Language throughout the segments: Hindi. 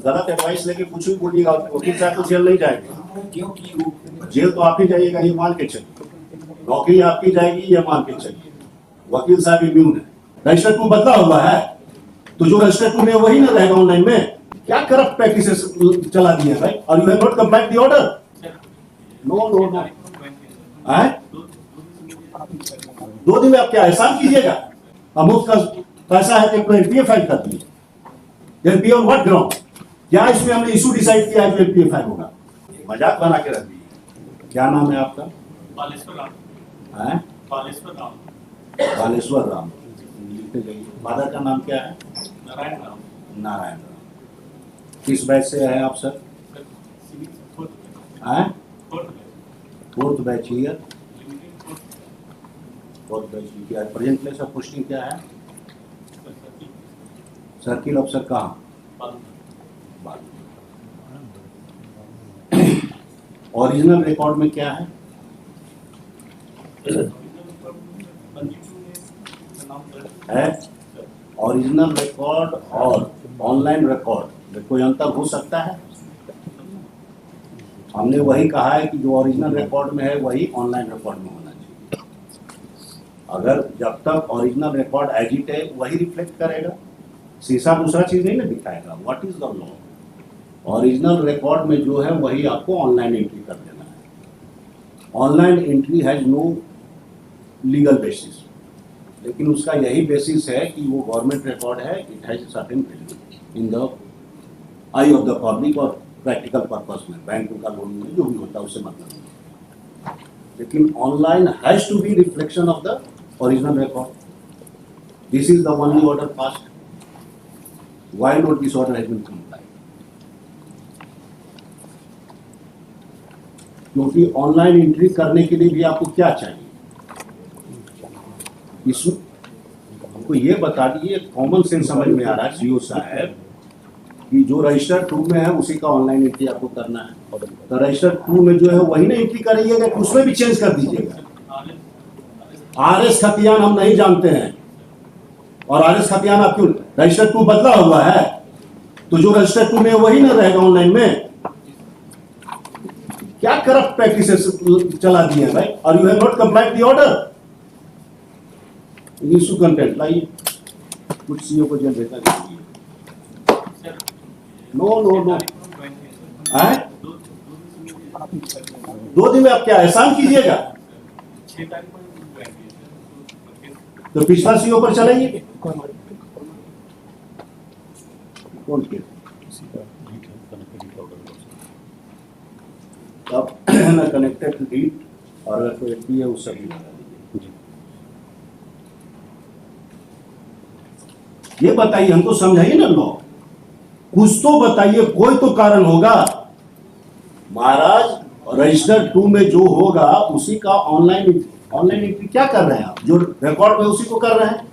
गलत एडवाइस लेके कुछ भी बोलिएगा वकील साहब तो जेल नहीं जाएंगे। जेल तो आप ही जाइएगा ये मान के चलिए, नौकरी आपकी जाएगी ये मान के चलिए। वकील साहब इम्यून है। रजिस्टर 2 बदला हुआ है तो जो रजिस्टर 2 में वही ना रहेगा ऑनलाइन में। क्या करप्ट प्रैक्टिसेस चला दिए भाई, और you have not complied the order. No no no, 2 दिन में आप क्या एहसान कीजिएगा? अमुक का पैसा है तो एनपीए फाइल कर दिए। NPA on what ground? क्या इसमें हमने इशू डिसाइड किया है जो एनपीए फाइल होगा? मजाक बना के रख दिए। क्या नाम है आपका? बालेश्वर राम। है बालेश्वर राम। बालेश्वर राम। फादर का नाम क्या है? नारायण राम। नारायण राम। किस बैच से है आप sir? Fourth batch year. Fourth batch क्या है? प्रेजेंट प्लेस ऑफ पोस्टिंग क्या है? सर्किल ऑफिसर कहाँ? ओरिजिनल रिकॉर्ड में क्या है? ओरिजिनल रिकॉर्ड और ऑनलाइन रिकॉर्ड में कोई अंतर हो सकता है? हमने वही कहा है कि जो ओरिजिनल रिकॉर्ड में है वही ऑनलाइन रिकॉर्ड में होना चाहिए। अगर जब तक ओरिजिनल रिकॉर्ड एज इट है वही रिफ्लेक्ट करेगा, शीशा दूसरा चीज नहीं ना दिखाएगा। What is the law? Original record में जो है वही आपको ऑनलाइन एंट्री कर देना है। Online entry has no legal basis, लेकिन उसका यही बेसिस है कि वो गवर्नमेंट रिकॉर्ड है, it has certain value in the eye of the public और प्रैक्टिकल पर्पस में, बैंक का लोन में जो भी होता है उससे मतलब नहीं। लेकिन online has to be reflection of the original record. This is the only order passed. Why not this order has been complied? क्योंकि ऑनलाइन एंट्री करने के लिए भी आपको क्या चाहिए? हमको ये बता दीजिए, कॉमन सेंस समझ में आ रहा है सीओ साहब कि जो रजिस्टर 2 में है उसी का ऑनलाइन एंट्री आपको करना है। तो रजिस्टर 2 में जो है वही ना एंट्री करिएगा कि उसमें भी चेंज कर दीजिएगा? आरएस खतियान हम नहीं जानते हैं, और आरएस खतियान आप क्यों? रजिस्टर 2 बदला हुआ है तो जो रजिस्टर 2 में वही ना रहेगा ऑनलाइन में। क्या करप्ट प्रैक्टिसेस चला दिए भाई, और you have not complied the order. Issue content लाइए, कुछ सीओ को जेल भेजा दीजिए। नो नो नो, 2 दिन में आप क्या एहसान कीजिएगा? तो पिछला सीओ पर चलाइए। कौन के? अब ना कनेक्टेड टू डीट, और अगर कोई एपी है उस सभी ये बताइए, हमको समझाइए ना लॉ, कुछ तो बताइए, कोई तो कारण होगा महाराज। रजिस्टर 2 में जो होगा उसी का ऑनलाइन एंट्री क्या कर रहे हैं आप? जो रिकॉर्ड में उसी को कर रहे हैं।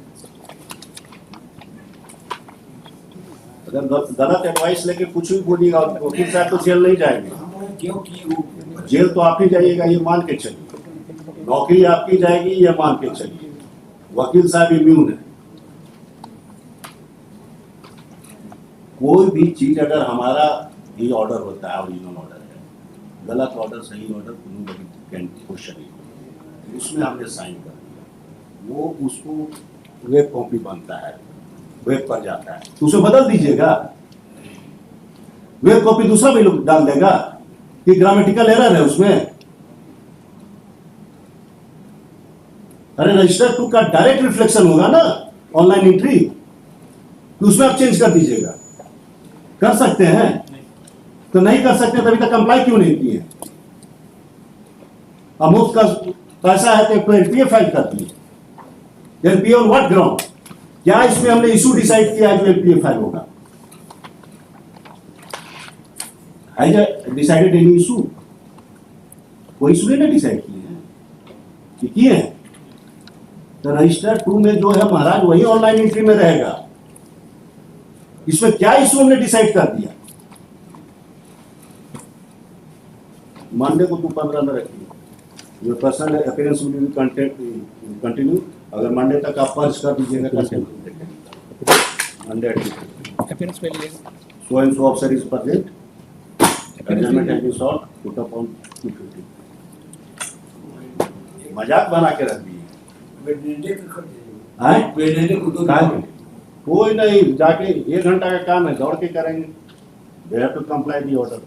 अगर गलत एडवाइस लेके कुछ भी बोलिएगा वकील साहब तो जेल नहीं जाएंगे। जेल तो आप ही जाइएगा ये मान के चलिए, नौकरी आपकी जाएगी ये मान के चलिए। वकील साहब इम्यून है। कोई भी चीज अगर हमारा ये ऑर्डर होता है, ओरिजिनल ऑर्डर है, गलत ऑर्डर सही ऑर्डर कैन क्वेश्चन, उसमें हमने साइन कर दिया, वो उसको वेब कॉपी बनता है, वेब पर जाता है, तो उसे बदल दीजिएगा। वेब कॉपी दूसरा भी लोग डाल देगा कि ग्रामेटिकल एरर है उसमें। अरे रजिस्टर 2 का डायरेक्ट रिफ्लेक्शन होगा ना ऑनलाइन एंट्री, तो उसमें आप चेंज कर दीजिएगा। कर सकते हैं? तो नहीं कर सकते तभी तक कंप्लाई क्यों नहीं किए? अमुक का पैसा है तो एनपीए फाइल कर दिए। NPA on what ground? क्या इसमें हमने इशू डिसाइड किया है जो एनपीए फाइल होगा? Decided any issue? कोई इशू नहीं डिसाइड किए हैं कि किए हैं। तो रजिस्टर 2 में जो है महाराज वही ऑनलाइन एंट्री में रहेगा। इसमें क्या इशू हमने डिसाइड कर दिया? मंडे को 15 में रखिए, जो पर्सनल अपीयरेंस विल कंटिन्यू। अगर मंडे तक आप पर्च कर दीजिएगा, मंडे अपीयरेंस पे so and so officer is present. Adjournment has been sought, put up on 250. मजाक बना के रख दिए हैं? कहाँ? कोई नहीं, जाके 1 घंटा का काम है, दौड़ के करेंगे। They have to comply the order.